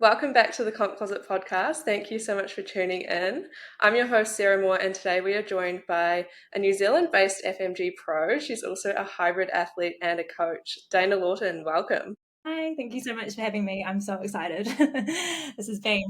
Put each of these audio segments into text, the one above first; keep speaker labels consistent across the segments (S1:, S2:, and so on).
S1: Welcome back to the Composite Podcast. Thank you so much for tuning in. I'm your host, Sarah Moore, and today we are joined by a New Zealand-based FMG pro. She's also a hybrid athlete and a coach. Dayna Lawton, welcome.
S2: Hi, thank you so much for having me. I'm so excited. This has been,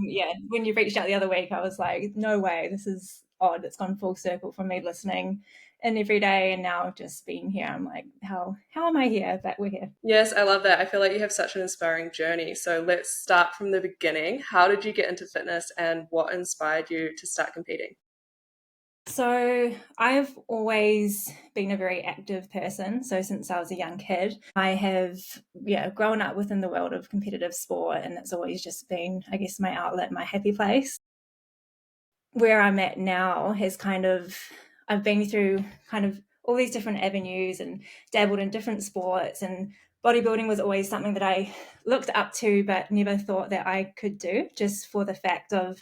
S2: when you reached out the other week, I was like, no way, this is odd. It's gone full circle from me listening in every day and now just being here. I'm like, how am I here? But we're here.
S1: Yes, I love that. I feel like you have such an inspiring journey. So let's start from the beginning. How did you get into fitness and what inspired you to start competing?
S2: So I've always been a very active person. So since I was a young kid, I have, grown up within the world of competitive sport, and it's always just been, I guess, my outlet, my happy place. Where I'm at now has I've been through kind of all these different avenues and dabbled in different sports, and bodybuilding was always something that I looked up to but never thought that I could do, just for the fact of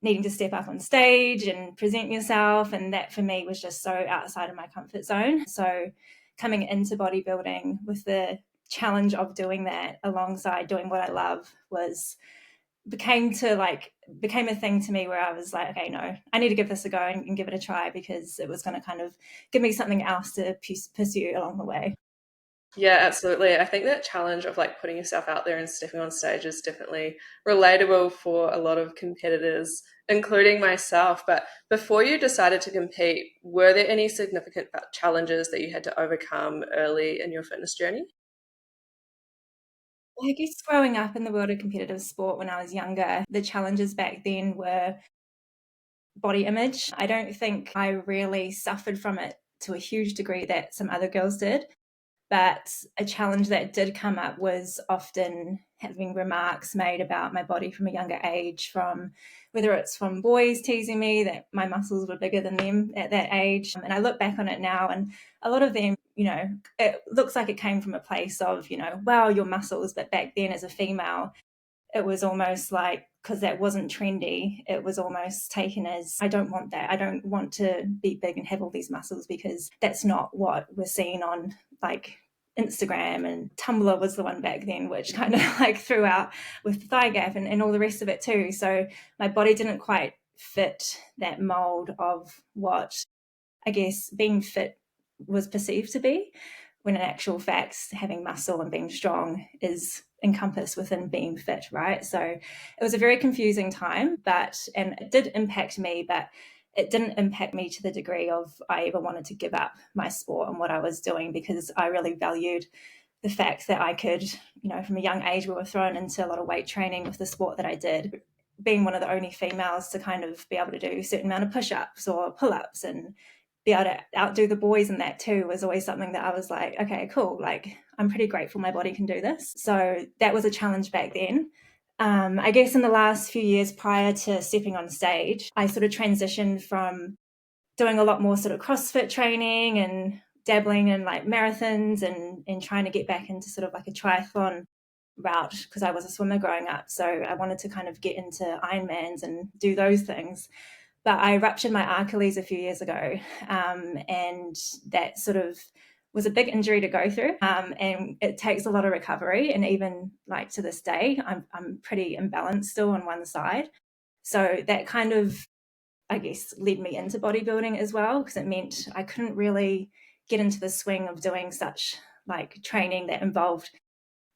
S2: needing to step up on stage and present yourself, and that for me was just so outside of my comfort zone. So coming into bodybuilding with the challenge of doing that alongside doing what I love was became a thing to me where I was like, okay, no, I need to give this a go and give it a try, because it was going to kind of give me something else to pursue along the way.
S1: Yeah, absolutely. I think that challenge of like putting yourself out there and stepping on stage is definitely relatable for a lot of competitors, including myself. But before you decided to compete, were there any significant challenges that you had to overcome early in your fitness journey?
S2: I guess growing up in the world of competitive sport when I was younger, the challenges back then were body image. I don't think I really suffered from it to a huge degree that some other girls did. But a challenge that did come up was often having remarks made about my body from a younger age, from whether it's from boys teasing me that my muscles were bigger than them at that age. And I look back on it now, and a lot of them, it looks like it came from a place of, wow, your muscles. But back then, as a female, it was almost like, because that wasn't trendy, it was almost taken as, I don't want that. I don't want to be big and have all these muscles, because that's not what we're seeing on like Instagram, and Tumblr was the one back then, which kind of like threw out with the thigh gap and all the rest of it too. So my body didn't quite fit that mold of what I guess being fit was perceived to be, when in actual facts, having muscle and being strong is encompassed within being fit, right? So it was a very confusing time, and it did impact me, but it didn't impact me to the degree of I ever wanted to give up my sport and what I was doing, because I really valued the fact that I could, from a young age, we were thrown into a lot of weight training with the sport that I did. Being one of the only females to kind of be able to do a certain amount of push-ups or pull-ups and be able to outdo the boys in that too was always something that I was like, okay, cool. Like, I'm pretty grateful my body can do this. So that was a challenge back then. I guess in the last few years prior to stepping on stage, I sort of transitioned from doing a lot more sort of CrossFit training and dabbling in like marathons, and trying to get back into sort of like a triathlon route, because I was a swimmer growing up. So I wanted to kind of get into Ironmans and do those things. But I ruptured my Achilles a few years ago, and that sort of was a big injury to go through, and it takes a lot of recovery. And even like to this day, I'm pretty imbalanced still on one side. So that kind of, I guess, led me into bodybuilding as well, because it meant I couldn't really get into the swing of doing such like training that involved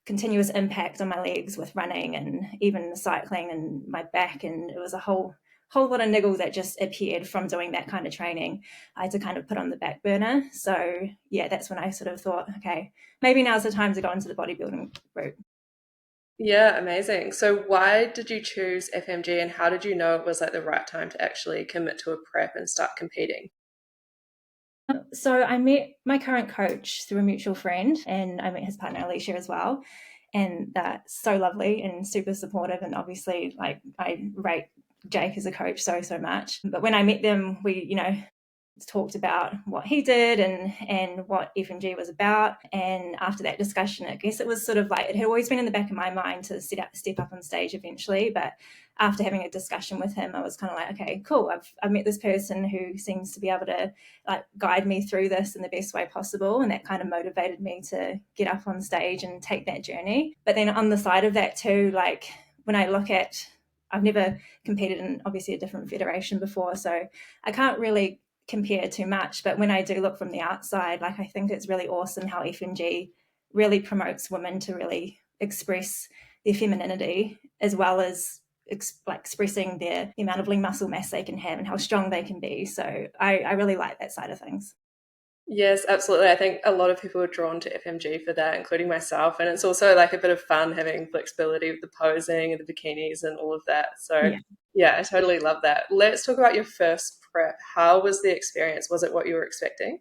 S2: continuous impact on my legs with running and even the cycling and my back. And it was a whole lot of niggles that just appeared from doing that kind of training. I had to kind of put on the back burner. So yeah, that's when I sort of thought, okay, maybe now's the time to go into the bodybuilding route.
S1: Yeah, amazing. So why did you choose FMG and how did you know it was like the right time to actually commit to a prep and start competing?
S2: So I met my current coach through a mutual friend, and I met his partner Alicia as well. And that's so lovely and super supportive. And obviously, like, I rate Jake as a coach so much. But when I met them, we, talked about what he did and what FMG was about. And after that discussion, I guess it was sort of like, it had always been in the back of my mind to step up on stage eventually. But after having a discussion with him, I was kind of like, okay, cool. I've met this person who seems to be able to like guide me through this in the best way possible. And that kind of motivated me to get up on stage and take that journey. But then on the side of that too, like, when I look at, I've never competed in obviously a different federation before, so I can't really compare too much. But when I do look from the outside, like I think it's really awesome how FMG really promotes women to really express their femininity, as well as expressing the amount of lean muscle mass they can have and how strong they can be. So I really like that side of things.
S1: Yes, absolutely. I think a lot of people are drawn to FMG for that, including myself. And it's also like a bit of fun having flexibility with the posing and the bikinis and all of that. So,
S2: Yeah.
S1: yeah, I totally love that. Let's talk about your first prep. How was the experience? Was it what you were expecting?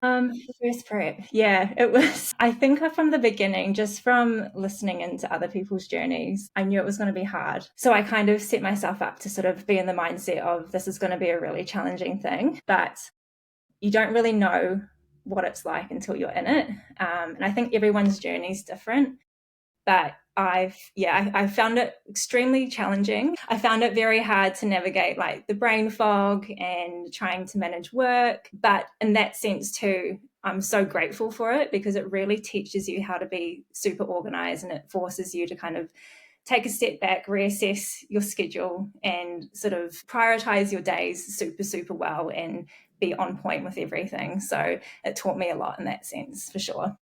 S2: First prep. Yeah, it was. I think from the beginning, just from listening into other people's journeys, I knew it was going to be hard. So I kind of set myself up to sort of be in the mindset of this is going to be a really challenging thing, but you don't really know what it's like until you're in it. And I think everyone's journey is different. But I found it extremely challenging. I found it very hard to navigate like the brain fog and trying to manage work. But in that sense too, I'm so grateful for it because it really teaches you how to be super organized, and it forces you to kind of take a step back, reassess your schedule, and sort of prioritize your days super, super well and be on point with everything. So it taught me a lot in that sense, for sure.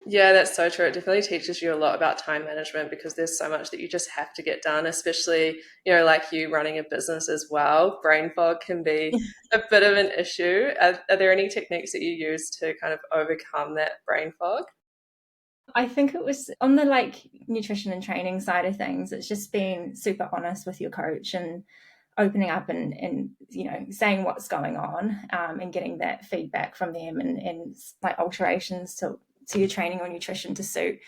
S1: Yeah, that's so true. It definitely teaches you a lot about time management because there's so much that you just have to get done, especially, like you running a business as well. Brain fog can be a bit of an issue. Are there any techniques that you use to kind of overcome that brain fog?
S2: I think it was on the nutrition and training side of things. It's just being super honest with your coach and opening up and saying what's going on, and getting that feedback from them, and like alterations to your training or nutrition to suit,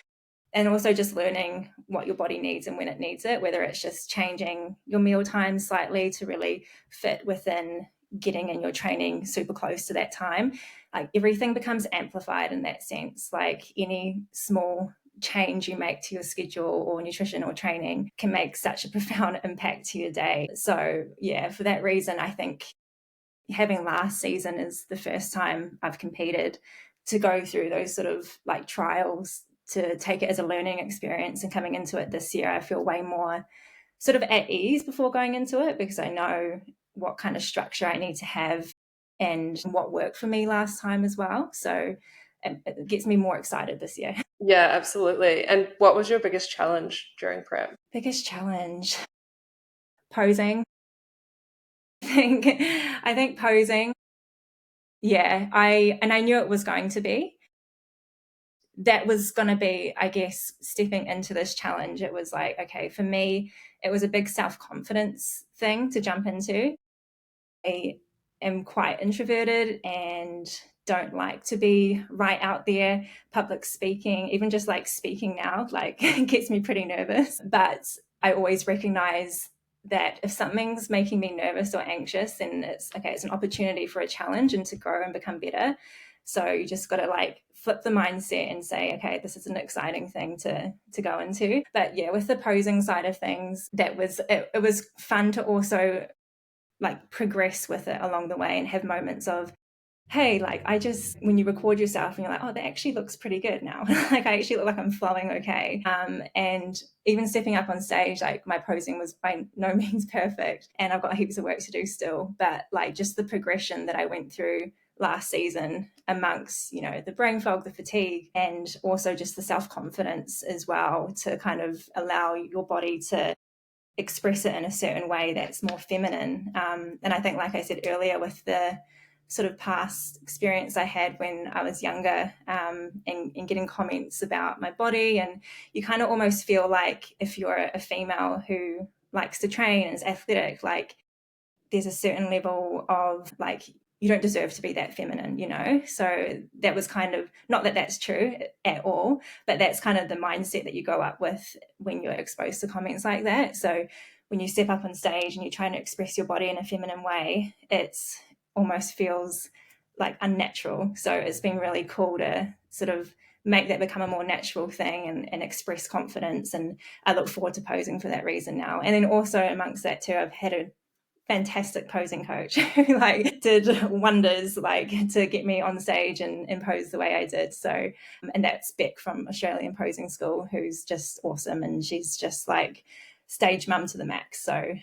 S2: and also just learning what your body needs and when it needs it, whether it's just changing your meal times slightly to really fit within getting in your training super close to that time. Like everything becomes amplified in that sense. Like any small change you make to your schedule or nutrition or training can make such a profound impact to your day. So yeah, for that reason, I think having last season is the first time I've competed, to go through those sort of like trials, to take it as a learning experience, and coming into it this year, I feel way more sort of at ease before going into it because I know what kind of structure I need to have and what worked for me last time as well. So it gets me more excited this year.
S1: Yeah, absolutely. And what was your biggest challenge during prep?
S2: Biggest challenge, posing. I think posing. Yeah, I knew it was going to be. That was going to be, I guess, stepping into this challenge. It was like, okay, for me, it was a big self-confidence thing to jump into. I am quite introverted and don't like to be right out there. Public speaking, even just like speaking now, like gets me pretty nervous. But I always recognize that if something's making me nervous or anxious, then it's okay, it's an opportunity for a challenge and to grow and become better. So you just got to like flip the mindset and say, okay, this is an exciting thing to go into. But yeah, with the posing side of things, it was fun to also like progress with it along the way and have moments of, hey, like I just, when you record yourself and you're like, oh, that actually looks pretty good now. Like I actually look like I'm flowing okay. And even stepping up on stage, like my posing was by no means perfect and I've got heaps of work to do still, but like just the progression that I went through last season amongst, the brain fog, the fatigue, and also just the self-confidence as well, to kind of allow your body to express it in a certain way that's more feminine. And I think, like I said earlier, with the sort of past experience I had when I was younger, and getting comments about my body, and you kind of almost feel like if you're a female who likes to train and is athletic, like there's a certain level of like you don't deserve to be that feminine. So that was kind of, not that that's true at all, but that's kind of the mindset that you go up with when you're exposed to comments like that. So when you step up on stage and you're trying to express your body in a feminine way, it's almost feels like unnatural. So it's been really cool to sort of make that become a more natural thing, and express confidence. And I look forward to posing for that reason now. And then also amongst that too, I've had a fantastic posing coach who like did wonders like to get me on stage and pose the way I did. So, and that's Beck from Australian Posing School, who's just awesome, and she's just like stage mum to the max. So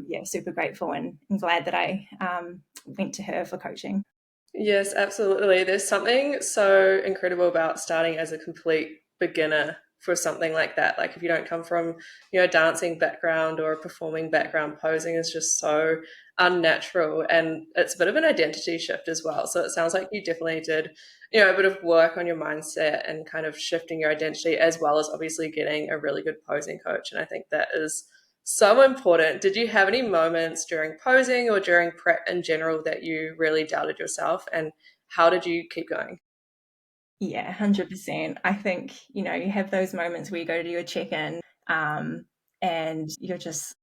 S2: yeah, super grateful and glad that I went to her for coaching.
S1: Yes, absolutely. There's something so incredible about starting as a complete beginner for something like that. Like if you don't come from, a dancing background or a performing background, posing is just so unnatural and it's a bit of an identity shift as well. So it sounds like you definitely did, a bit of work on your mindset and kind of shifting your identity as well as obviously getting a really good posing coach. And I think that is so important. Did you have any moments during posing or during prep in general that you really doubted yourself? And how did you keep going?
S2: Yeah, 100%. I think, you have those moments where you go to do a check-in, and you're just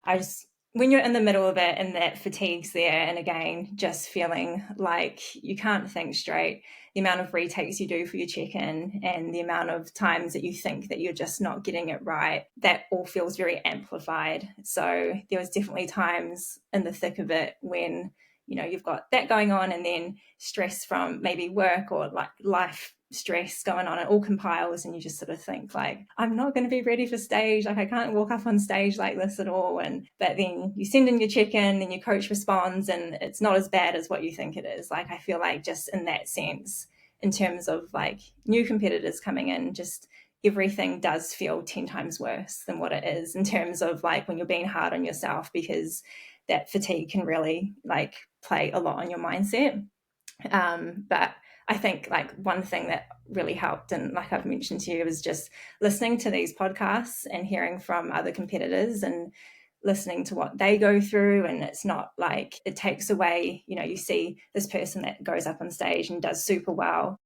S2: I just when you're in the middle of it and that fatigue's there, and again, just feeling like you can't think straight, the amount of retakes you do for your check-in and the amount of times that you think that you're just not getting it right, that all feels very amplified. So there was definitely times in the thick of it when, you've got that going on and then stress from maybe work or like life stress going on, it all compiles and you just sort of think like, I'm not going to be ready for stage, like I can't walk up on stage like this at all. And but then you send in your check-in and your coach responds and it's not as bad as what you think it is. Like I feel like just in that sense, in terms of like new competitors coming in, just everything does feel 10 times worse than what it is in terms of like when you're being hard on yourself, because that fatigue can really like play a lot on your mindset. But I think like one thing that really helped, and like I've mentioned to you, was just listening to these podcasts and hearing from other competitors and listening to what they go through. And it's not like it takes away, you see this person that goes up on stage and does super well,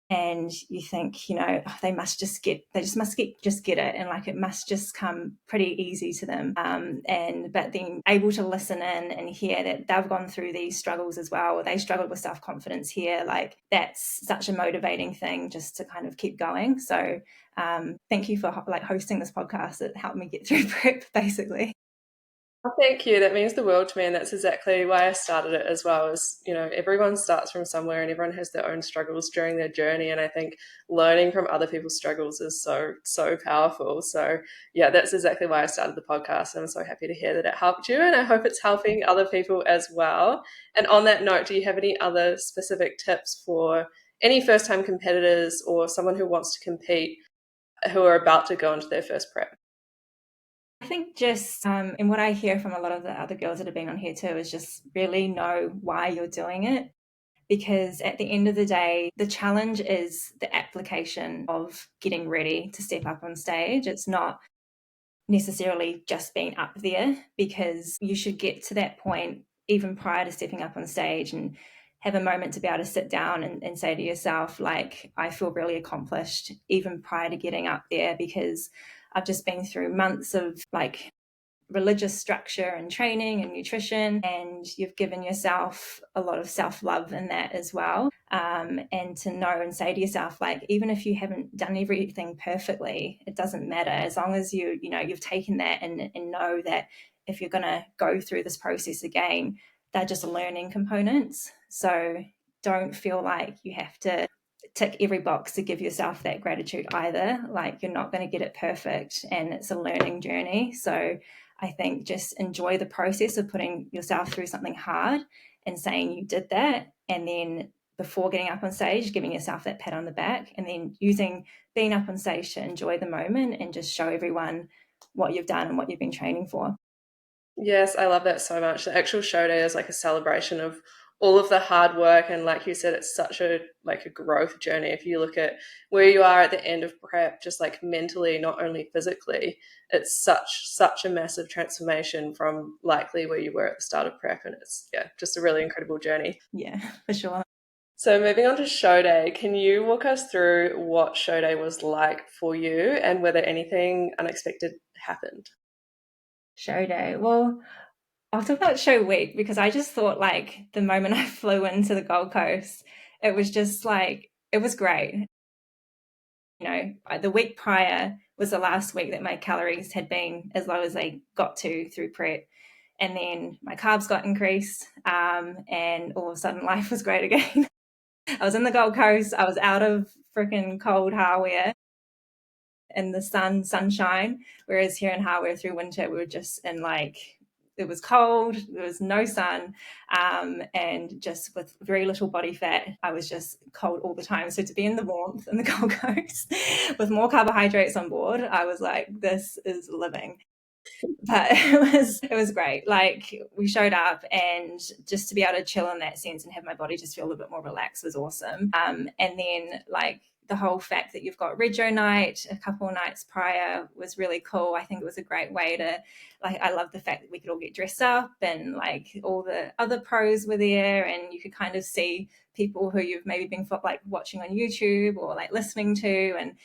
S2: and you think, they just get it, and like it must just come pretty easy to them. And but then able to listen in and hear that they've gone through these struggles as well, or they struggled with self-confidence here, like that's such a motivating thing just to kind of keep going. So thank you for like hosting this podcast. It helped me get through prep basically.
S1: Well, thank you. That means the world to me, and that's exactly why I started it as well. Is everyone starts from somewhere, and everyone has their own struggles during their journey. And I think learning from other people's struggles is so powerful. So yeah, that's exactly why I started the podcast. And I'm so happy to hear that it helped you, and I hope it's helping other people as well. And on that note, do you have any other specific tips for any first-time competitors or someone who wants to compete who are about to go into their first prep?
S2: I think just, and what I hear from a lot of the other girls that have been on here too, is just really know why you're doing it. Because at the end of the day, the challenge is the application of getting ready to step up on stage. It's not necessarily just being up there, because you should get to that point even prior to stepping up on stage and have a moment to be able to sit down and say to yourself, like, I feel really accomplished even prior to getting up there, because I've just been through months of like religious structure and training and nutrition, and you've given yourself a lot of self-love in that as well. And to know and say to yourself, like, even if you haven't done everything perfectly, it doesn't matter, as long as you've taken that and know that if you're going to go through this process again, they're just learning components. So don't feel like you have to tick every box to give yourself that gratitude either. Like, you're not going to get it perfect, and it's a learning journey. So I think just enjoy the process of putting yourself through something hard and saying you did that, and then before getting up on stage, giving yourself that pat on the back, and then using being up on stage to enjoy the moment and just show everyone what you've done and what you've been training for.
S1: Yes, I love that so much. The actual show day is like a celebration of all of the hard work, and like you said, it's such a growth journey. If you look at where you are at the end of prep, just like mentally, not only physically, it's such a massive transformation from likely where you were at the start of prep, and it's just a really incredible journey.
S2: Yeah, for sure.
S1: So moving on to show day, can you walk us through what show day was like for you and whether anything unexpected happened?
S2: Show day. Well, I'll talk about show week, because I just thought like the moment I flew into the Gold Coast, it was just like, it was great. The week prior was the last week that my calories had been as low as they got to through prep. And then my carbs got increased, and all of a sudden life was great again. I was in the Gold Coast. I was out of freaking cold Hawea in the sunshine, whereas here in Hawea through winter, we were just in like, it was cold, there was no sun, and just with very little body fat, I was just cold all the time. So to be in the warmth in the Gold Coast with more carbohydrates on board, I was like, this is living. But it was great. Like, we showed up, and just to be able to chill in that sense and have my body just feel a little bit more relaxed was awesome. And then like the whole fact that you've got Rego night a couple of nights prior was really cool. I think it was a great way to, like, I love the fact that we could all get dressed up, and like all the other pros were there, and you could kind of see people who you've maybe been like watching on YouTube or like listening to, and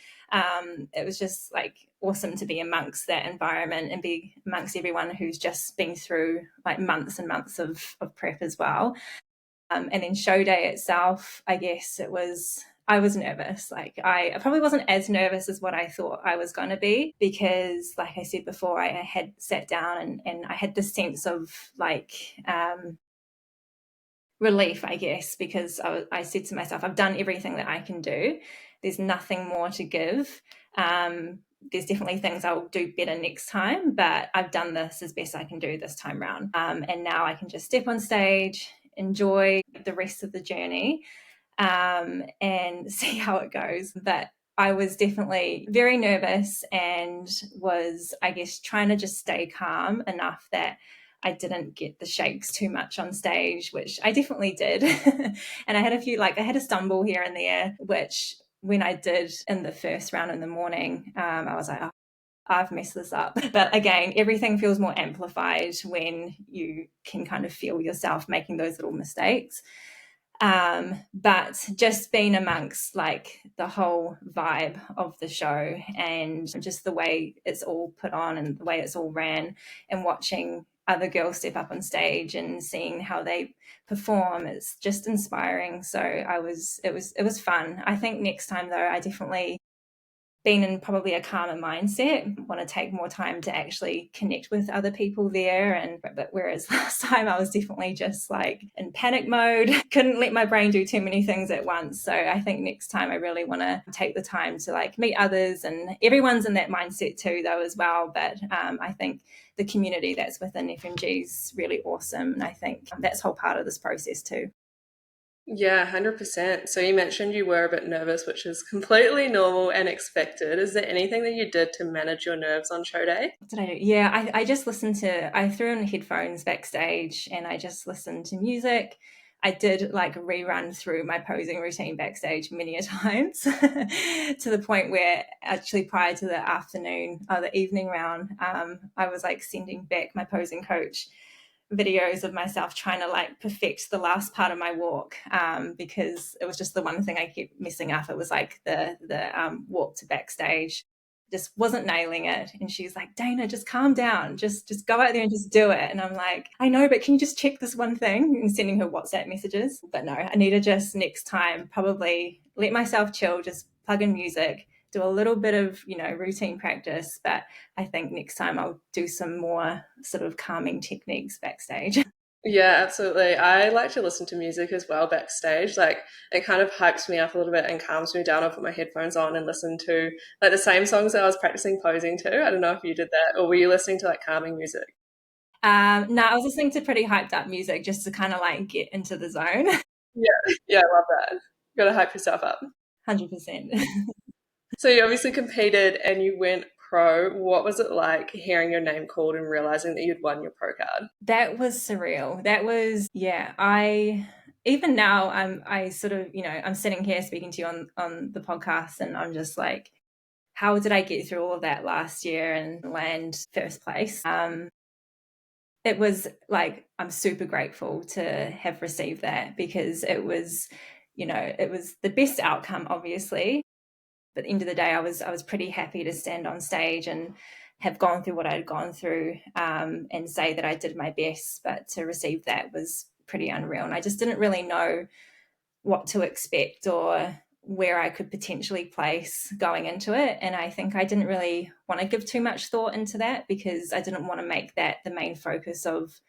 S2: it was just like awesome to be amongst that environment and be amongst everyone who's just been through like months and months of prep as well. And then show day itself, I guess I was nervous. Like, I probably wasn't as nervous as what I thought I was going to be, because like I said before, I had sat down and I had this sense of like relief, I guess, because I said to myself, I've done everything that I can do. There's nothing more to give. There's definitely things I'll do better next time, but I've done this as best I can do this time round. And now I can just step on stage, enjoy the rest of the journey, and see how it goes. But I was definitely very nervous, and was, I guess, trying to just stay calm enough that I didn't get the shakes too much on stage, which I definitely did. And I had I had a stumble here and there, which when I did in the first round in the morning, I was like, oh, I've messed this up. But again, everything feels more amplified when you can kind of feel yourself making those little mistakes. But just being amongst like the whole vibe of the show, and just the way it's all put on and the way it's all ran, and watching other girls step up on stage and seeing how they perform, it's just inspiring. So it was fun. I think next time though, I definitely, been in probably a calmer mindset, want to take more time to actually connect with other people there. But whereas last time I was definitely just like in panic mode, couldn't let my brain do too many things at once. So I think next time I really want to take the time to like meet others, and everyone's in that mindset too though as well. But I think the community that's within FMG is really awesome, and I think that's whole part of this process too.
S1: Yeah, 100%. So you mentioned you were a bit nervous, which is completely normal and expected. Is there anything that you did to manage your nerves on show day?
S2: What did I do? Yeah, I just listened to, I threw in headphones backstage and I just listened to music. I did like rerun through my posing routine backstage many a times to the point where actually prior to the evening round, I was like sending back my posing coach videos of myself trying to like perfect the last part of my walk, because it was just the one thing I kept messing up. It was like the walk to backstage, just wasn't nailing it. And she's like, Dayna, just calm down, just go out there and just do it. And I'm like, I know, but can you just check this one thing? And sending her WhatsApp messages. But no, I need to just next time probably let myself chill, just plug in music, do a little bit of routine practice. But I think next time I'll do some more sort of calming techniques backstage.
S1: Yeah, absolutely. I like to listen to music as well backstage. Like, it kind of hypes me up a little bit and calms me down. I'll put my headphones on and listen to like the same songs that I was practicing posing to. I don't know if you did that, or were you listening to like calming music?
S2: No, I was listening to pretty hyped up music just to kind of like get into the zone.
S1: Yeah, yeah, I love that. Got to hype yourself up.
S2: 100%.
S1: So you obviously competed and you went pro. What was it like hearing your name called and realizing that you'd won your pro card?
S2: That was surreal. That was, yeah, I even now I sort of, I'm sitting here speaking to you on the podcast, and I'm just like, how did I get through all of that last year and land first place? It was like, I'm super grateful to have received that, because it was, it was the best outcome, obviously. But at the end of the day, I was pretty happy to stand on stage and have gone through what I'd gone through, and say that I did my best. But to receive that was pretty unreal. And I just didn't really know what to expect, or where I could potentially place going into it. And I think I didn't really want to give too much thought into that because I didn't want to make that the main focus of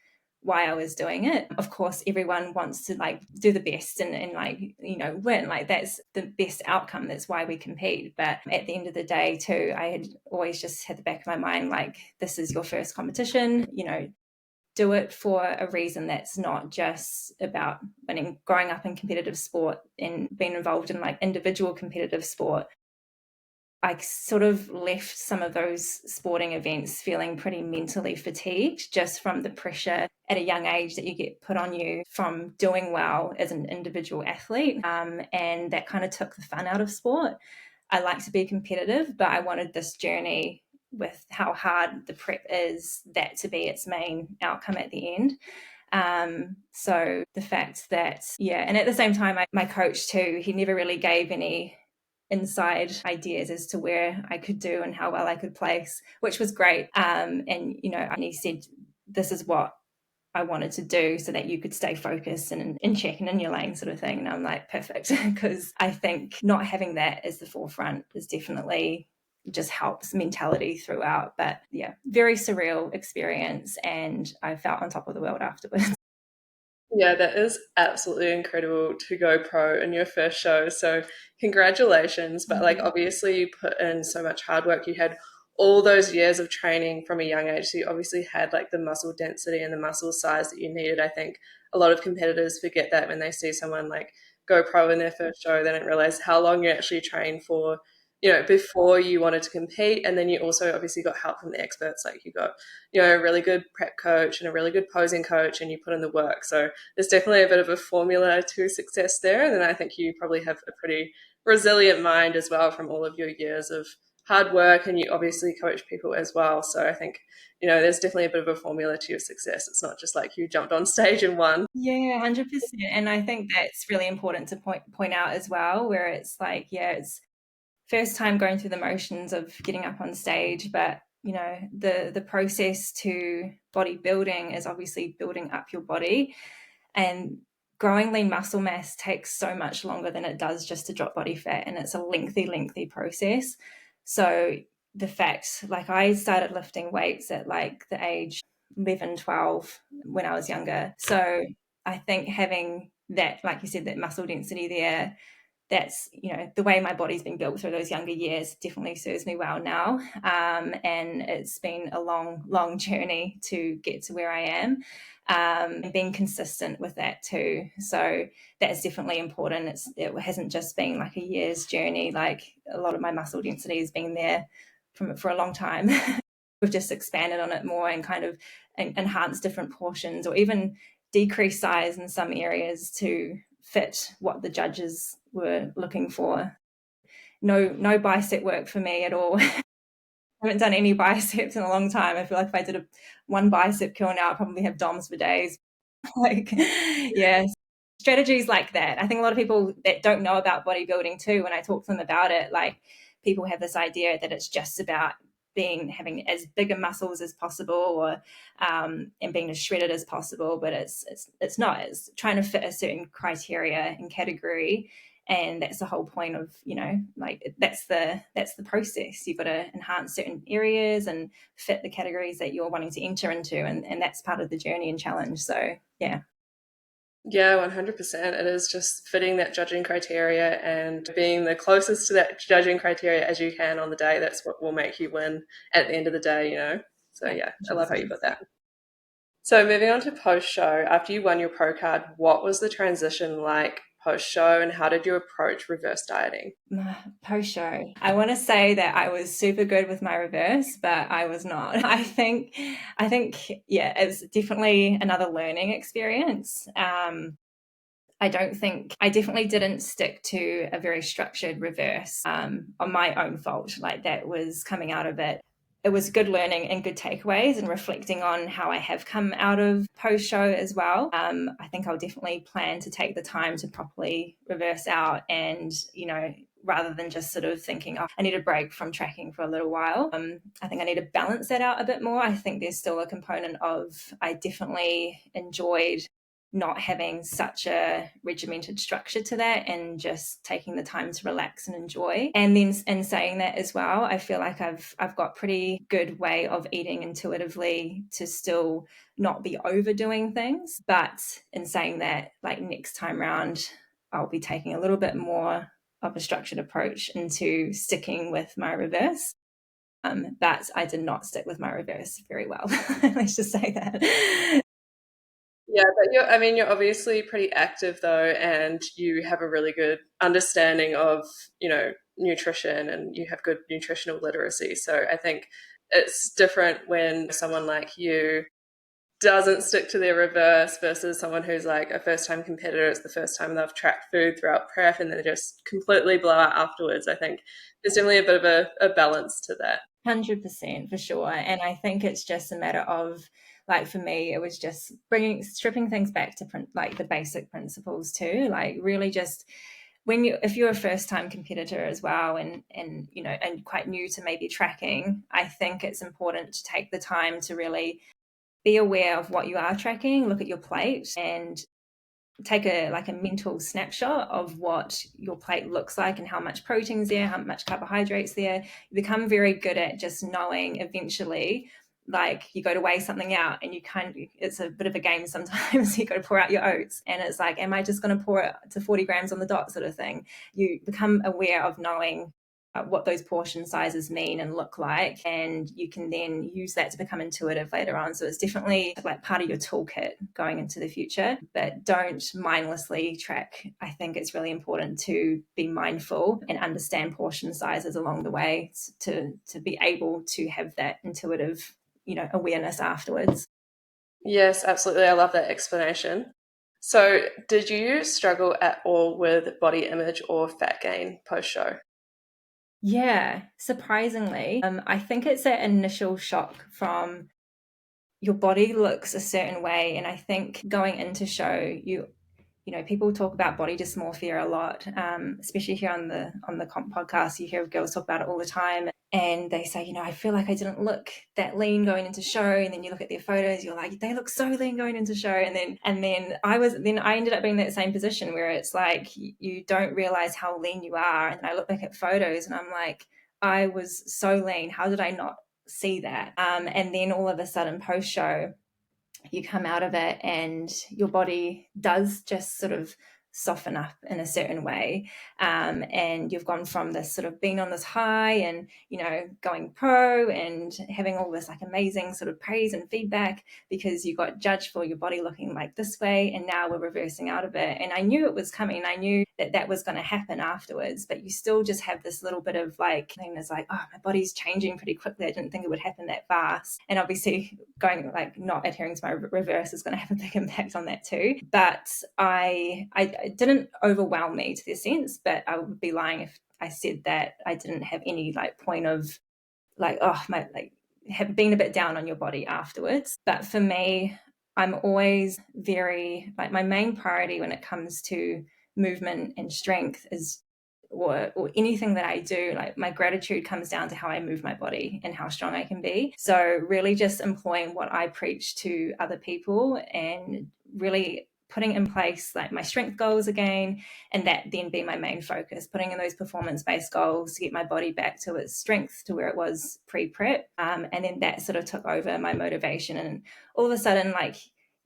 S2: why I was doing it. Of course, everyone wants to like do the best and like, you know, win. Like that's the best outcome. That's why we compete. But at the end of the day, too, I had always just had the back of my mind, like, this is your first competition, you know, do it for a reason that's not just about winning. Growing up in competitive sport and being involved in like individual competitive sport, I sort of left some of those sporting events feeling pretty mentally fatigued just from the pressure at a young age that you get put on you from doing well as an individual athlete. And that kind of took the fun out of sport. I like to be competitive, but I wanted this journey with how hard the prep is, that to be its main outcome at the end. So the fact that, yeah, and at the same time, my coach too, he never really gave any inside ideas as to where I could do and how well I could place, which was great. And, you know, and he said, this is what I wanted to do so that you could stay focused and in check and in your lane sort of thing. And I'm like, perfect. Because I think not having that as the forefront is definitely just helps mentality throughout. But yeah, very surreal experience. And I felt on top of the world afterwards.
S1: Yeah, that is absolutely incredible to go pro in your first show. So congratulations. But like obviously you put in so much hard work. You had all those years of training from a young age. So you obviously had like the muscle density and the muscle size that you needed. I think a lot of competitors forget that when they see someone like go pro in their first show, they don't realize how long you actually train for, you know, before you wanted to compete. And then you also obviously got help from the experts. Like you got, you know, a really good prep coach and a really good posing coach, and you put in the work. So there's definitely a bit of a formula to success there. And then I think you probably have a pretty resilient mind as well from all of your years of hard work, and you obviously coach people as well. So I think, you know, there's definitely a bit of a formula to your success. It's not just like you jumped on stage and won.
S2: Yeah, 100%. And I think that's really important to point out as well, where it's like, yeah, it's first time going through the motions of getting up on stage, but you know, the process to bodybuilding is obviously building up your body, and growing lean muscle mass takes so much longer than it does just to drop body fat, and it's a lengthy process. So the fact, like, I started lifting weights at like the age 11, 12 when I was younger. So I think having that, like you said, that muscle density there, that's, you know, the way my body's been built through those younger years definitely serves me well now. And it's been a long journey to get to where I am, and being consistent with that too. So that's definitely important. It hasn't just been like a year's journey. Like, a lot of my muscle density has been there for a long time. We've just expanded on it more and kind of enhanced different portions, or even decreased size in some areas to fit what the judges were looking for. No bicep work for me at all. I haven't done any biceps in a long time. I feel like if I did one bicep curl now, I'd probably have DOMs for days. Like, yeah, strategies like that. I think a lot of people that don't know about bodybuilding too, when I talk to them about it, like, people have this idea that it's just about having as bigger muscles as possible, or and being as shredded as possible, but it's not. It's trying to fit a certain criteria and category, and that's the whole point of, you know, like, that's the process. You've got to enhance certain areas and fit the categories that you're wanting to enter into, and that's part of the journey and challenge. So yeah.
S1: Yeah, 100%. It is just fitting that judging criteria and being the closest to that judging criteria as you can on the day. That's what will make you win at the end of the day, you know? So,
S2: Yeah,
S1: yeah, I love how you
S2: 100%.
S1: put that. So, moving on to post show, after you won your pro card, what was the transition like post show, and how did you approach reverse dieting?
S2: Post show, I want to say that I was super good with my reverse, but I was not. I think, yeah, it was definitely another learning experience. I don't think I definitely didn't stick to a very structured reverse, on my own fault. Like, that was coming out of it. It was good learning and good takeaways, and reflecting on how I have come out of post show as well. I think I'll definitely plan to take the time to properly reverse out, and, you know, rather than just sort of thinking, oh, I need a break from tracking for a little while. I think I need to balance that out a bit more. I think there's still a component of, I definitely enjoyed not having such a regimented structure to that and just taking the time to relax and enjoy. And then in saying that as well, I feel like I've got pretty good way of eating intuitively to still not be overdoing things. But in saying that, like next time round, I'll be taking a little bit more of a structured approach into sticking with my reverse. But I did not stick with my reverse very well. Let's just say that.
S1: Yeah, but you're obviously pretty active though, and you have a really good understanding of, nutrition, and you have good nutritional literacy. So I think it's different when someone like you doesn't stick to their reverse versus someone who's like a first time competitor. It's the first time they've tracked food throughout prep and they just completely blow out afterwards. I think there's definitely a bit of a balance to that.
S2: 100% for sure. And I think it's just a matter of, like, for me, it was just stripping things back to like the basic principles too. Like really just if you're a first time competitor as well, and quite new to maybe tracking, I think it's important to take the time to really be aware of what you are tracking, look at your plate, and take a mental snapshot of what your plate looks like and how much protein's there, how much carbohydrates there. You become very good at just knowing eventually, like you go to weigh something out and it's a bit of a game sometimes. You got to pour out your oats and it's like, am I just going to pour it to 40 grams on the dot sort of thing? You become aware of knowing what those portion sizes mean and look like, and you can then use that to become intuitive later on. So it's definitely like part of your toolkit going into the future, but don't mindlessly track. I think it's really important to be mindful and understand portion sizes along the way to be able to have that intuitive awareness afterwards.
S1: Yes, absolutely. I love that explanation. So, did you struggle at all with body image or fat gain post show?
S2: Yeah, surprisingly, I think it's that initial shock from your body looks a certain way, and I think going into show, people talk about body dysmorphia a lot, especially here on the comp podcast. You hear girls talk about it all the time, and they say, I feel like I didn't look that lean going into show, and then you look at their photos, you're like, they look so lean going into show, and then I ended up being in that same position where it's like you don't realize how lean you are, and I look back at photos and I'm like, I was so lean. How did I not see that? And then all of a sudden, post show, you come out of it and your body does just sort of soften up in a certain way, and you've gone from this sort of being on this high and going pro and having all this like amazing sort of praise and feedback because you got judged for your body looking like this way, and now we're reversing out of it. And I knew it was coming, I knew that was going to happen afterwards, but you still just have this little bit of like thing that's like, oh, my body's changing pretty quickly, I didn't think it would happen that fast. And obviously going like not adhering to my reverse is going to have a big impact on that too. But I didn't overwhelm me to this sense, but I would be lying if I said that I didn't have any like point of like, oh, my, like have been a bit down on your body afterwards. But for me, I'm always very like, my main priority when it comes to movement and strength is or anything that I do, like my gratitude comes down to how I move my body and how strong I can be. So really just employing what I preach to other people and really putting in place like my strength goals again, and that then be my main focus, putting in those performance-based goals to get my body back to its strength to where it was pre-prep. And then that sort of took over my motivation, and all of a sudden like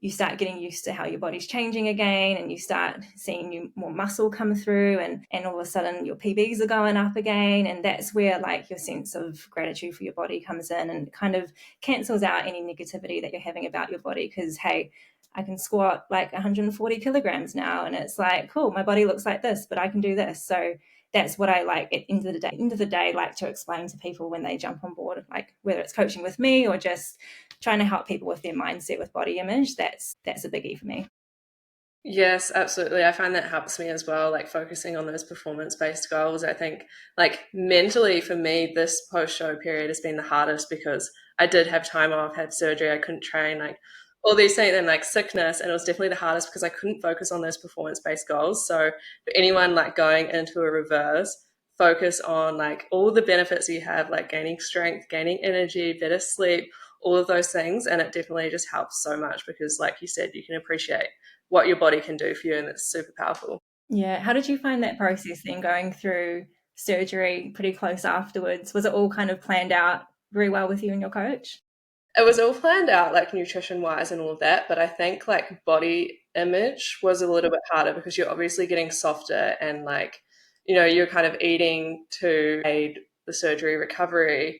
S2: you start getting used to how your body's changing again, and you start seeing more muscle come through, and all of a sudden your PBs are going up again, and that's where like your sense of gratitude for your body comes in and kind of cancels out any negativity that you're having about your body, because hey, I can squat like 140 kilograms now, and it's like, cool, my body looks like this, but I can do this. So that's what I like at end of the day like to explain to people when they jump on board, like whether it's coaching with me or just trying to help people with their mindset with body image. That's a biggie for me.
S1: Yes, absolutely. I find that helps me as well, like focusing on those performance-based goals. I think like mentally for me, this post-show period has been the hardest because I did have time off, had surgery, I couldn't train, like all these things, and like sickness, and it was definitely the hardest because I couldn't focus on those performance-based goals. So for anyone like going into a reverse, focus on like all the benefits you have, like gaining strength, gaining energy, better sleep, all of those things. And it definitely just helps so much because, like you said, you can appreciate what your body can do for you, and it's super powerful.
S2: Yeah. How did you find that process then, going through surgery pretty close afterwards? Was it all kind of planned out very well with you and your coach?
S1: It was all planned out, like nutrition wise and all of that, but I think like body image was a little bit harder because you're obviously getting softer and like, you're kind of eating to aid the surgery recovery,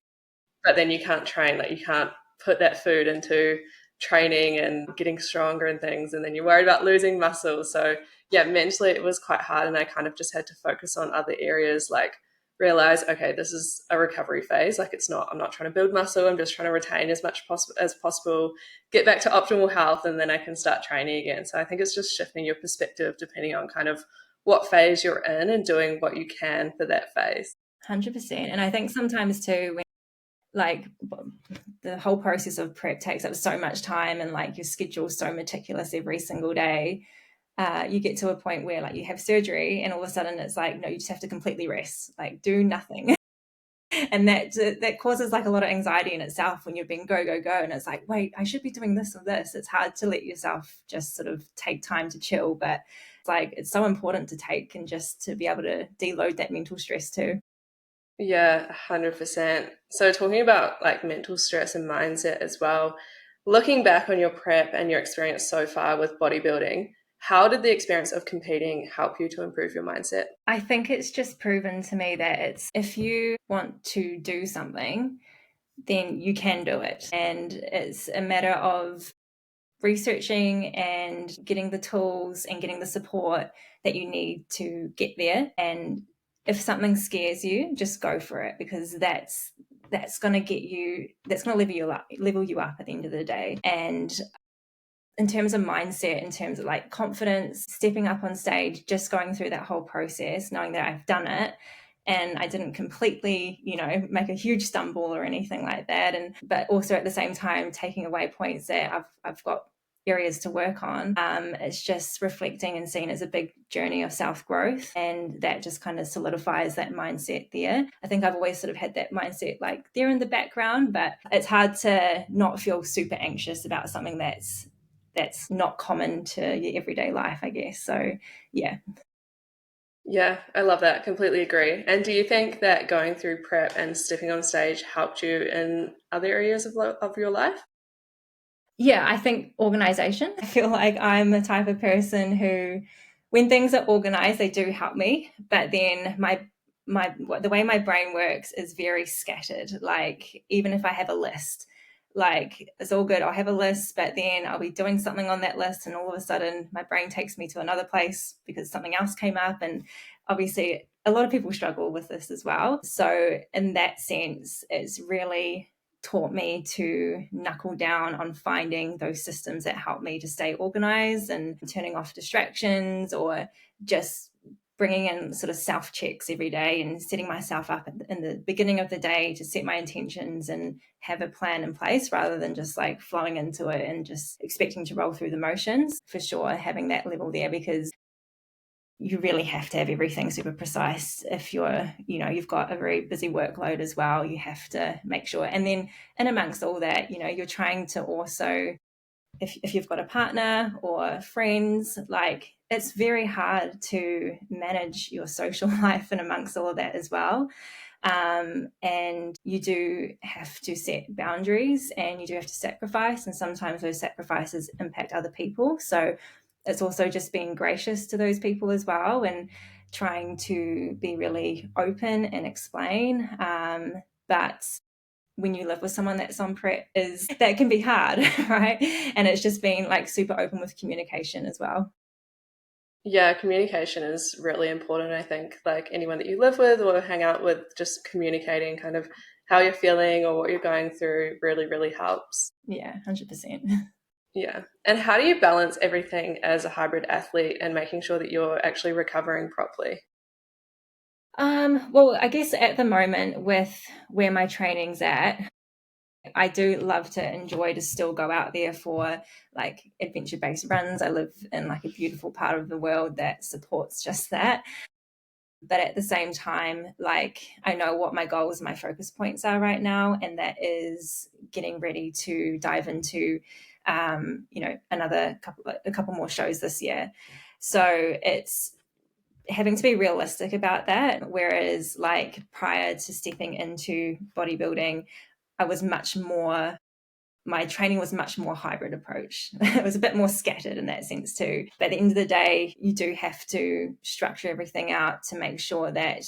S1: but then you can't train, like you can't put that food into training and getting stronger and things, and then you're worried about losing muscle. So yeah, mentally it was quite hard, and I kind of just had to focus on other areas, like realize, okay, this is a recovery phase. Like I'm not trying to build muscle, I'm just trying to retain as much as possible, get back to optimal health, and then I can start training again. So I think it's just shifting your perspective depending on kind of what phase you're in and doing what you can for that phase.
S2: 100%. And I think sometimes too, when like the whole process of prep takes up so much time and like your schedule's so meticulous every single day, you get to a point where like you have surgery and all of a sudden it's like, no, you just have to completely rest, like do nothing. And that causes like a lot of anxiety in itself when you've been go go go and it's like, wait, I should be doing this or this. It's hard to let yourself just sort of take time to chill, but it's like it's so important to take and just to be able to deload that mental stress too.
S1: Yeah, 100%. So, talking about like mental stress and mindset as well, looking back on your prep and your experience so far with bodybuilding, how did the experience of competing help you to improve your mindset?
S2: I think it's just proven to me that it's if you want to do something, then you can do it. And it's a matter of researching and getting the tools and getting the support that you need to get there. And if something scares you, just go for it, because that's going to get you, that's going to level you up at the end of the day. And in terms of mindset, in terms of like confidence, stepping up on stage, just going through that whole process, knowing that I've done it and I didn't completely, make a huge stumble or anything like that. But also at the same time, taking away points that I've got areas to work on. It's just reflecting and seen as a big journey of self growth, and that just kind of solidifies that mindset there. I think I've always sort of had that mindset like there in the background, but it's hard to not feel super anxious about something that's not common to your everyday life, I guess. So, yeah.
S1: Yeah, I love that. Completely agree. And do you think that going through prep and stepping on stage helped you in other areas of your life?
S2: Yeah, I think organization. I feel like I'm the type of person who, when things are organized, they do help me. But then the way my brain works is very scattered. Like even if I have a list, like it's all good. I'll have a list, but then I'll be doing something on that list, and all of a sudden my brain takes me to another place because something else came up. And obviously, a lot of people struggle with this as well. So in that sense, it's really taught me to knuckle down on finding those systems that help me to stay organized and turning off distractions, or just bringing in sort of self checks every day and setting myself up in the beginning of the day to set my intentions and have a plan in place rather than just like flowing into it and just expecting to roll through the motions. For sure, having that level there, because you really have to have everything super precise. If you've got a very busy workload as well, you have to make sure. And then in amongst all that, you're trying to also, if you've got a partner or friends, like it's very hard to manage your social life and amongst all of that as well. And you do have to set boundaries and you do have to sacrifice, and sometimes those sacrifices impact other people. So it's also just being gracious to those people as well, and trying to be really open and explain. But when you live with someone that's on prep, is that can be hard, right? And it's just being like super open with communication as well.
S1: Yeah, communication is really important. I think like anyone that you live with or hang out with, just communicating kind of how you're feeling or what you're going through really, really helps.
S2: Yeah, 100%.
S1: Yeah. And how do you balance everything as a hybrid athlete and making sure that you're actually recovering properly?
S2: Well, I guess at the moment with where my training's at, I do love to enjoy to still go out there for like adventure based runs. I live in like a beautiful part of the world that supports just that. But at the same time, like, I know what my goals, my focus points are right now, and that is getting ready to dive into, a couple more shows this year. So it's having to be realistic about that. Whereas, like, prior to stepping into bodybuilding, I was much more my training was much more hybrid approach. It was a bit more scattered in that sense too. But at the end of the day, you do have to structure everything out to make sure that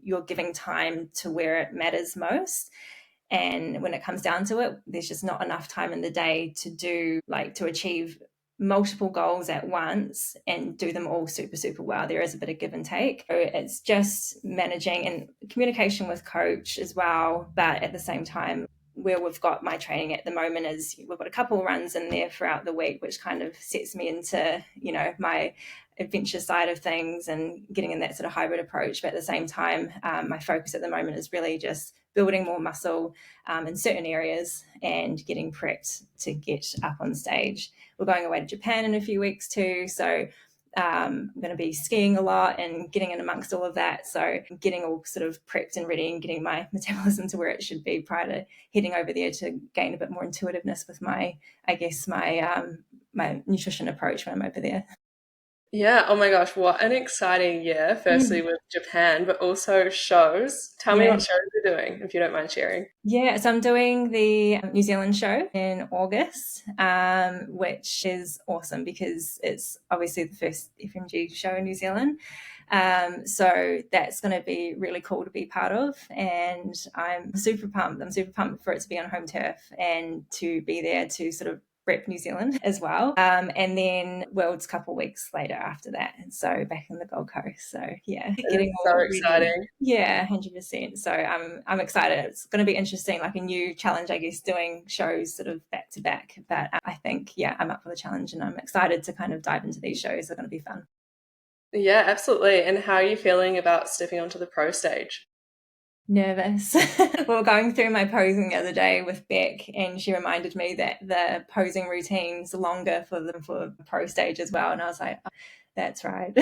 S2: you're giving time to where it matters most. And when it comes down to it, there's just not enough time in the day to achieve multiple goals at once and do them all super, super well. There is a bit of give and take. So it's just managing and communication with coach as well. But at the same time, where we've got my training at the moment is we've got a couple of runs in there throughout the week, which kind of sets me into, my adventure side of things and getting in that sort of hybrid approach. But at the same time, my focus at the moment is really just building more muscle in certain areas and getting prepped to get up on stage. We're going away to Japan in a few weeks too, so I'm going to be skiing a lot and getting in amongst all of that. So getting all sort of prepped and ready and getting my metabolism to where it should be prior to heading over there to gain a bit more intuitiveness with my nutrition approach when I'm over there.
S1: Yeah, oh my gosh, what an exciting year, firstly with Japan, but also shows. Tell me
S2: Yeah.
S1: what shows you're doing, if you don't mind sharing.
S2: Yeah, so I'm doing the New Zealand show in August, which is awesome because it's obviously the first FMG show in New Zealand. So that's going to be really cool to be part of, and I'm super pumped. I'm super pumped for it to be on home turf and to be there to sort of rep New Zealand as well. And then Worlds a couple of weeks later after that, and so back in the Gold Coast. So yeah,
S1: It is
S2: getting
S1: so
S2: all ready.
S1: exciting.
S2: Yeah, 100%. So I'm excited. It's going to be interesting, like a new challenge, I guess, doing shows sort of back to back. But I think, yeah, I'm up for the challenge, and I'm excited to kind of dive into these shows. They're going to be fun.
S1: Yeah, absolutely. And how are you feeling about stepping onto the pro stage?
S2: Nervous. We were going through my posing the other day with Beck, and she reminded me that the posing routine's longer for the pro stage as well. And I was like, oh, that's right.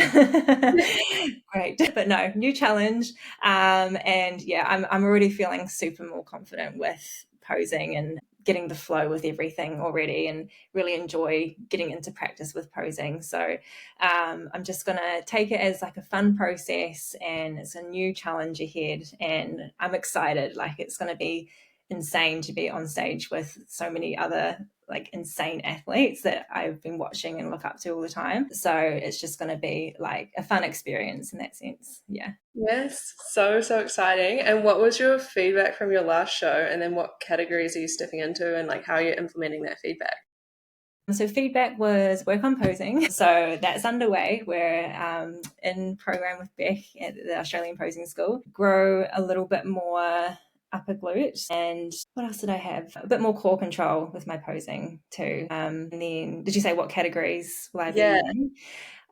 S2: Great. But no, new challenge. And yeah, I'm already feeling super more confident with posing and getting the flow with everything already, and really enjoy getting into practice with posing. So I'm just going to take it as like a fun process, and it's a new challenge ahead, and I'm excited. Like, it's going to be insane to be on stage with so many other like insane athletes that I've been watching and look up to all the time. So it's just going to be like a fun experience in that sense. Yeah.
S1: Yes, so, so exciting. And what was your feedback from your last show? And then what categories are you stepping into and like how you're implementing that feedback?
S2: So feedback was work on posing. So that's underway. We're in program with Beck at the Australian Posing School. Grow a little bit more upper glute. And what else did I have? A bit more core control with my posing too. And then, did you say what categories will I be
S1: Yeah,
S2: in?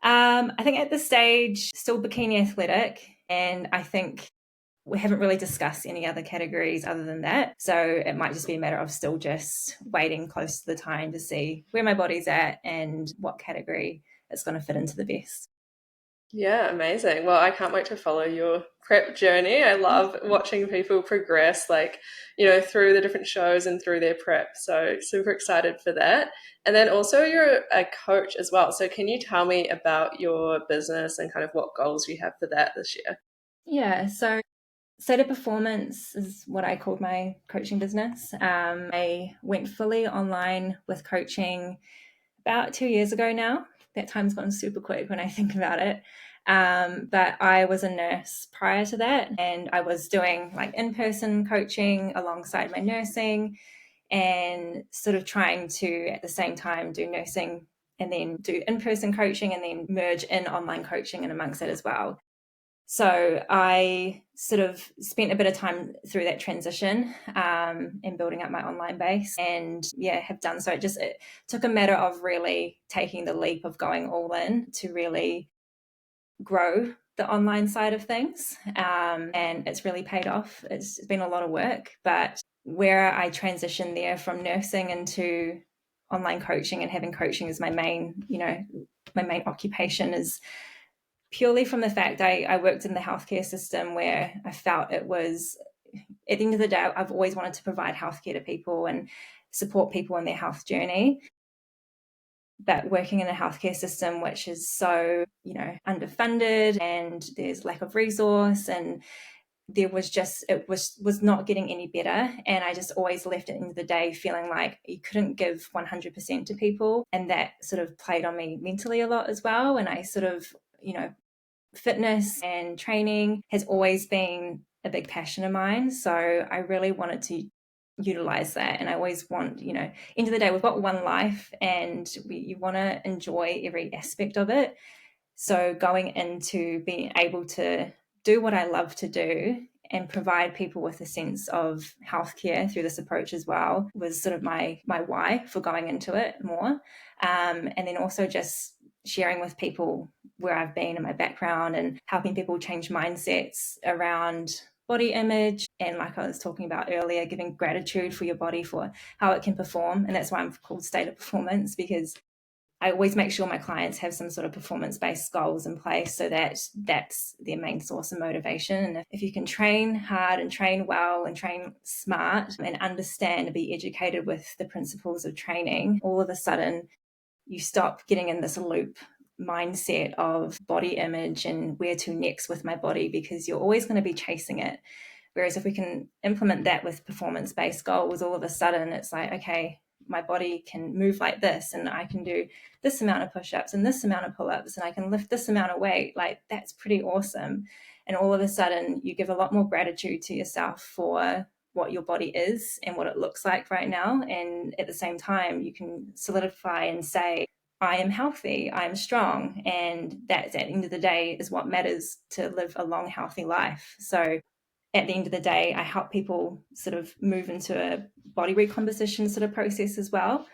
S2: I think at this stage, still bikini athletic. And I think we haven't really discussed any other categories other than that. So it might just be a matter of still just waiting close to the time to see where my body's at and what category it's going to fit into the best.
S1: yeah, amazing. Well, I can't wait to follow your prep journey. I love watching people progress, like, through the different shows and through their prep. So, super excited for that. And then also, you're a coach as well. So, can you tell me about your business and kind of what goals you have for that this year?
S2: Yeah, so State of Performance is what I called my coaching business. I went fully online with coaching about 2 years ago now. That time's gone super quick when I think about it. But I was a nurse prior to that, and I was doing like in-person coaching alongside my nursing, and sort of trying to at the same time do nursing and then do in-person coaching and then merge in online coaching and amongst it as well. So I sort of spent a bit of time through that transition and building up my online base, and yeah, have done so. It took a matter of really taking the leap of going all in to really grow the online side of things, and it's really paid off. It's been a lot of work, but where I transitioned there from nursing into online coaching and having coaching as my main occupation is purely from the fact I worked in the healthcare system where I felt it was, at the end of the day, I've always wanted to provide healthcare to people and support people in their health journey. But working in a healthcare system which is so, underfunded, and there's lack of resource, and there was just, it was not getting any better. And I just always left at the end of the day feeling like you couldn't give 100% to people. And that sort of played on me mentally a lot as well. And I sort of, fitness and training has always been a big passion of mine. So I really wanted to utilize that. And I always want, end of the day, we've got one life, and you want to enjoy every aspect of it. So going into being able to do what I love to do and provide people with a sense of healthcare through this approach as well was sort of my why for going into it more. And then also just sharing with people where I've been and my background, and helping people change mindsets around body image, and like I was talking about earlier, giving gratitude for your body for how it can perform. And that's why I'm called State of Performance, because I always make sure my clients have some sort of performance-based goals in place, so that that's their main source of motivation. And if you can train hard and train well and train smart and understand and be educated with the principles of training, all of a sudden you stop getting in this loop mindset of body image and where to next with my body, because you're always going to be chasing it. Whereas if we can implement that with performance-based goals, all of a sudden it's like, okay, my body can move like this, and I can do this amount of push-ups and this amount of pull-ups, and I can lift this amount of weight. Like, that's pretty awesome. And all of a sudden you give a lot more gratitude to yourself for what your body is and what it looks like right now. And at the same time, you can solidify and say, I am healthy, I'm strong. And that's, at the end of the day, is what matters to live a long, healthy life. So at the end of the day, I help people sort of move into a body recomposition sort of process as well.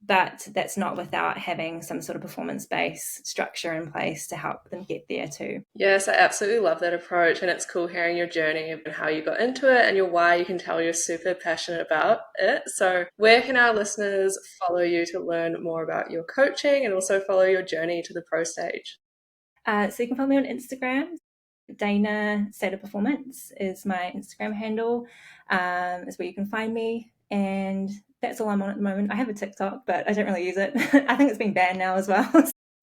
S2: But that's not without having some sort of performance-based structure in place to help them get there too.
S1: Yes, I absolutely love that approach, and it's cool hearing your journey and how you got into it and your why. You can tell you're super passionate about it. So, where can our listeners follow you to learn more about your coaching and also follow your journey to the pro stage?
S2: So you can follow me on Instagram. Dayna State of Performance is my Instagram handle, is where you can find me. And that's all I'm on at the moment. I have a TikTok, but I don't really use it. I think it's been banned now as well.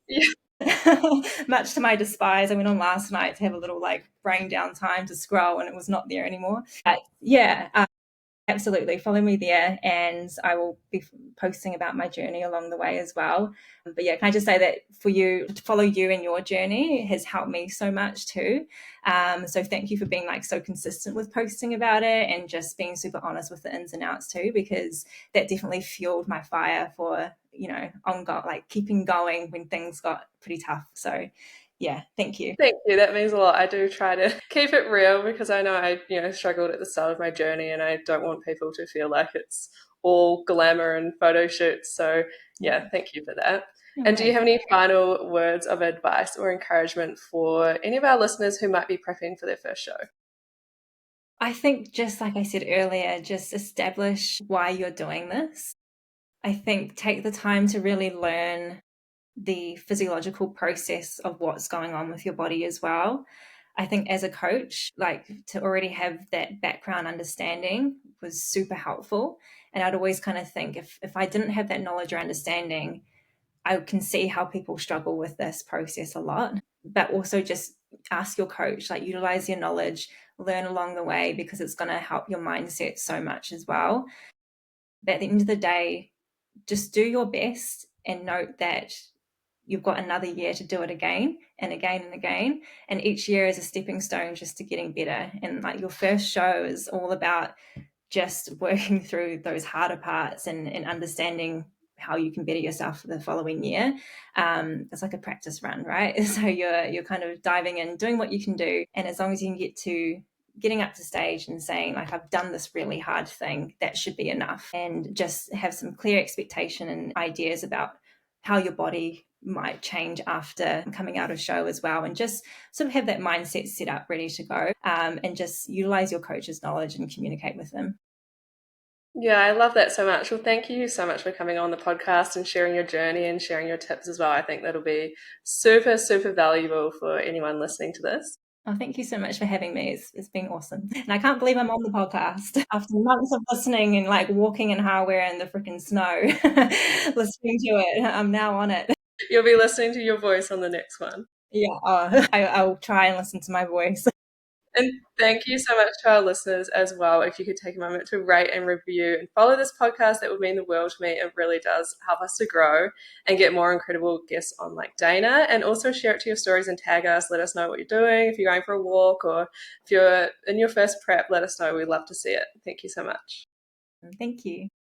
S1: Yeah.
S2: Much to my despise. I went on last night to have a little brain down time to scroll, and it was not there anymore. But yeah, absolutely. Follow me there, and I will be posting about my journey along the way as well. But yeah, can I just say that for you, to follow you in your journey has helped me so much too. So thank you for being so consistent with posting about it, and just being super honest with the ins and outs too, because that definitely fueled my fire for, keeping going when things got pretty tough. So yeah, thank you.
S1: Thank you. That means a lot. I do try to keep it real because I know I, struggled at the start of my journey, and I don't want people to feel like it's all glamour and photo shoots. So yeah, thank you for that.
S2: All
S1: And do you
S2: right.
S1: have any final words of advice or encouragement for any of our listeners who might be prepping for their first show?
S2: I think, just like I said earlier, just establish why you're doing this. I think take the time to really learn the physiological process of what's going on with your body as well. I think as a coach, to already have that background understanding was super helpful. And I'd always kind of think, if I didn't have that knowledge or understanding, I can see how people struggle with this process a lot. But also just ask your coach, utilize your knowledge, learn along the way, because it's going to help your mindset so much as well. But at the end of the day, just do your best, and note that you've got another year to do it again and again and again. And each year is a stepping stone just to getting better. And your first show is all about just working through those harder parts, and understanding how you can better yourself for the following year. It's like a practice run, right? So you're kind of diving in, doing what you can do. And as long as you can get to getting up to stage and saying, I've done this really hard thing, that should be enough. And just have some clear expectation and ideas about how your body might change after coming out of show as well, and just sort of have that mindset set up ready to go, and just utilize your coach's knowledge and communicate with them.
S1: Yeah, I love that so much. Well, thank you so much for coming on the podcast and sharing your journey and sharing your tips as well. I think that'll be super, super valuable for anyone listening to this.
S2: Oh, thank you so much for having me. It's been awesome. And I can't believe I'm on the podcast after months of listening and like walking in hardware in the freaking snow, listening to it. I'm now on it.
S1: You'll be listening to your voice on the next one.
S2: Yeah, I'll try and listen to my voice.
S1: And thank you so much to our listeners as well. If you could take a moment to rate and review and follow this podcast, that would mean the world to me. It really does help us to grow and get more incredible guests on like Dayna. And also share it to your stories and tag us. Let us know what you're doing. If you're going for a walk or if you're in your first prep, let us know. We'd love to see it. Thank you so much.
S2: Thank you.